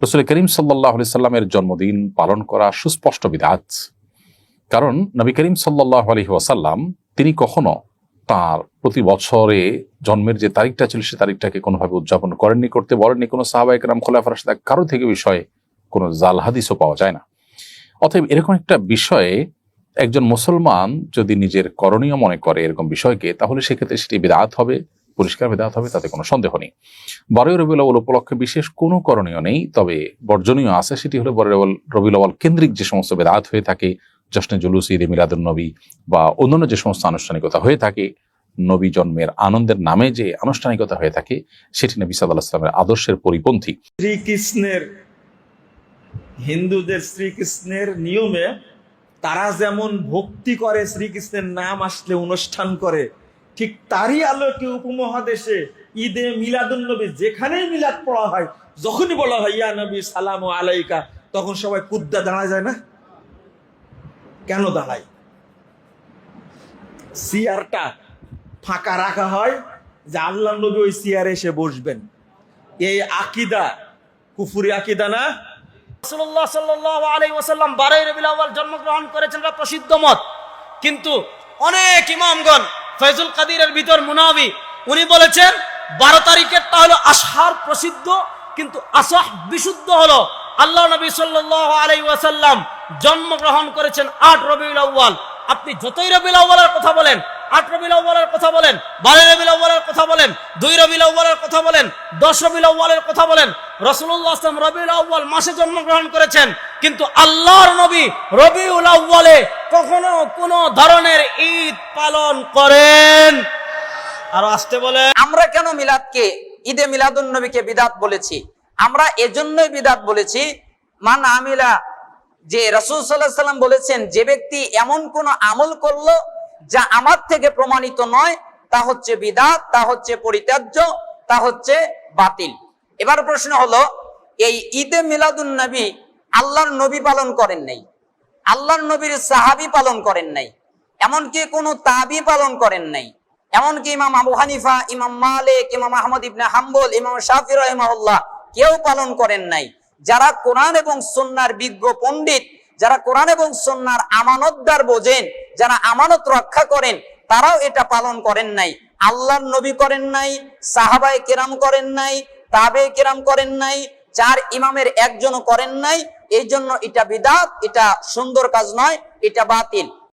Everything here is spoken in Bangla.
রাসূল করিম সাল্লাল্লাহু আলাইহি সাল্লামের জন্মদিন পালন করা সুস্পষ্ট বিদআত। কারণ নবী করিম সাল্লাল্লাহু আলাইহি ওয়াসাল্লাম তিনি কখনো তার প্রতি বছরে জন্মের যে তারিখটা ছিল সে তারিখটাকে কোনোভাবে উদযাপন করেননি, করতে বলেননি। কোনো সাহাবায়ে কেরাম খোলাফায়ে রাশিদিন কারো থেকে বিষয়ে কোনো জাল হাদিসও পাওয়া যায় না। অতএব এরকম একটা বিষয়ে একজন মুসলমান যদি নিজের করণীয় মনে করে এরকম বিষয়কে, তাহলে সেক্ষেত্রে সেটি বিদআত হবে, পরিষ্কার বিদআত হবে, তাতে কোনো সন্দেহ নেই। 12 রবিউল আউয়াল উপলক্ষে বিশেষ কোনো করণীয় নেই, তবে বর্জনীয় আছে। সেটি হলো 12 রবিউল আউয়াল কেন্দ্রিক যে সমস্ত বিদআত হয়ে থাকে, জশ্নে জুলুস, ঈদে মিলাদুন নবী বা অন্যান্য যে সমস্ত আনুষ্ঠানিকতা হয়ে থাকে, নবী জন্মের আনন্দের নামে যে আনুষ্ঠানিকতা হয়ে থাকে, সেটি নবী সাল্লাল্লাহু আলাইহি ওয়াসাল্লামের আদর্শের পরিপন্থী। শ্রীকৃষ্ণের, হিন্দুদের শ্রীকৃষ্ণের নিয়মে তারা যেমন ভক্তি করে, শ্রীকৃষ্ণের নাম আসলে অনুষ্ঠান করে, ঠিক তারই আলোকে উপমহাদেশে ঈদে মিলাদুন নবী, যেখানেই মিলাদ পড়া হয়, যখনই বলা হয় ইয়া নবী সালামু আলাইকা, তখন সবাই কুদ্দা দাঁড়ায় যায় না? কেন দাঁড়ায়? চেয়ারটা ফাঁকা রাখা হয় যে আল্লাহ নবী ওই চেয়ারে এসে বসবেন। এই আকিদা কুফরি আকিদা না? রাসূলুল্লাহ সাল্লাল্লাহু আলাইহি ওয়াসাল্লাম 12 রবিউল আউয়াল জন্মগ্রহণ করেছেন, এটা প্রসিদ্ধ মত। কিন্তু অনেক ইমামগণ, ফয়জুল কাদিরের ভিতর মুনাবি, উনি বলেছেন 12 তারিখেরটা হলো আশহার প্রসিদ্ধ, কিন্তু আসাহ বিশুদ্ধ হলো আল্লাহ নবী সাল্লাল্লাহু আলাইহি ওয়াসাল্লাম জন্মগ্রহণ করেছেন 8 রবিউল আউয়াল। আপনি যতই রবিউল আউয়ালের কথা বলেন, 8 রবিউল আউয়ালের কথা বলেন, 12 রবিউল আউয়ালের কথা বলেন, 2 রবিউল আউয়ালের কথা বলেন, 10 রবিউল আউয়ালের কথা বলেন, রাসূলুল্লাহ সাল্লাল্লাহু আলাইহি ওয়াসাল্লাম রবিউল আউয়াল মাসে জন্মগ্রহণ করেছেন, কিন্তু আল্লাহর নবী রবিউল আউয়ালে কখনো কোনো ধরনের ঈদ পালন করেন? আর আসতে বলে, আমরা কেন মিলাদকে, ঈদে মিলাদুন নবীকে বিদআত বলেছি? আমরা এজন্যই বিদআত বলেছি, মান আমিলা, যে রাসূল সাল্লাল্লাহু আলাইহি ওয়াসাল্লাম বলেছেন, যে ব্যক্তি এমন কোন আমল করলো যা আমার থেকে প্রমাণিত নয়, তা হচ্ছে বিদআত, তা হচ্ছে পরিত্যাজ্য, তা হচ্ছে বাতিল। এবার প্রশ্ন হলো, এই ঈদে মিলাদুন নবী আল্লাহর নবী পালন করেন নাই, আল্লাহর নবীর সাহাবী পালন করেন নাই, এমনকি কোনো তাবি পালন করেন নাই, এমনকি ইমাম আবু হানিফা, ইমাম মালিক, ইমাম আহমদ ইবনে হাম্বল, ইমাম শাফি রাহিমাহুল্লাহ কেউ পালন করেন নাই। যারা কোরআন এবং সুন্নাহর বিজ্ঞ পণ্ডিত, যারা কোরআন এবং সুন্নাহর আমানতদার বোঝেন, যারা আমানত রক্ষা করেন, তারাও এটা পালন করেন নাই। আল্লাহর নবী করেন নাই, সাহাবায়ে কেরাম করেন নাই, তাবে কেরাম করেন নাই, 4 ইমামের একজনও করেন নাই। এই জন্য এটা বিদআত, এটা সুন্দর কাজ নয়, এটা বাতিল।